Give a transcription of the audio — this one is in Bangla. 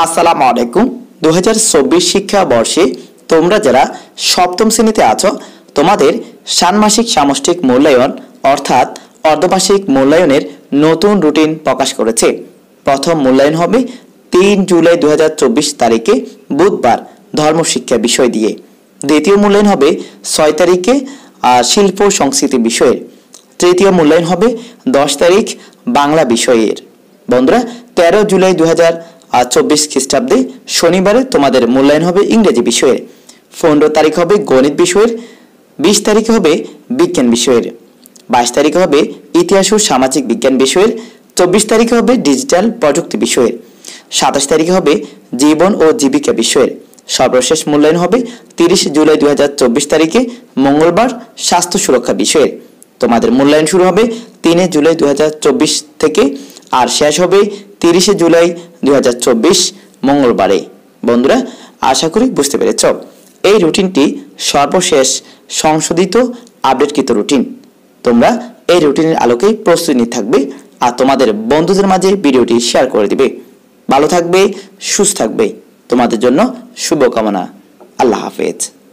আসসালামু আলাইকুম। 2024 শিক্ষাবর্ষে তোমরা যারা সপ্তম শ্রেণীতে আছো তোমাদের ষান্মাসিক সামষ্টিক মূল্যায়ন অর্থাৎ অর্ধবার্ষিক মূল্যায়নের নতুন রুটিন প্রকাশ করেছে। প্রথম মূল্যায়ন হবে 3 জুলাই 2024 তারিখে বুধবার ধর্মশিক্ষা বিষয় দিয়ে। দ্বিতীয় মূল্যায়ন হবে 6 তারিখে শিল্প সংস্কৃতি বিষয়ের। তৃতীয় মূল্যায়ন হবে 10 তারিখ বাংলা বিষয়ের। বন্ধুরা 13 জুলাই 2024 খ্রিস্টাব্দে শনিবারে তোমাদের মূল্যায়ন হবে ইংরেজি বিষয়ের। 15 তারিখ হবে গণিত বিষয়ের। 20 তারিখে হবে বিজ্ঞান বিষয়ের। 22 তারিখে হবে ইতিহাস ও সামাজিক বিজ্ঞান বিষয়ের। 24 তারিখে হবে ডিজিটাল প্রযুক্তি বিষয়ের। 27 তারিখে হবে জীবন ও জীবিকা বিষয়ের। সর্বশেষ মূল্যায়ন হবে 30 জুলাই 2024 তারিখে মঙ্গলবার স্বাস্থ্য সুরক্ষা বিষয়ের। তোমাদের মূল্যায়ন শুরু হবে 3 জুলাই 2024 থেকে আর শেষ হবে 30 জুলাই 2024 মঙ্গলবারে। বন্ধুরা আশা করি বুঝতে পেরেছ। এই রুটিনটি সর্বশেষ সংশোধিত আপডেটকৃত রুটিন। তোমরা এই রুটিনের আলোকে প্রস্তুতি নিতে থাকবে আর তোমাদের বন্ধুদের মাঝে ভিডিওটি শেয়ার করে দিবে। ভালো থাকবে, সুস্থ থাকবে। তোমাদের জন্য শুভকামনা। আল্লাহ হাফেজ।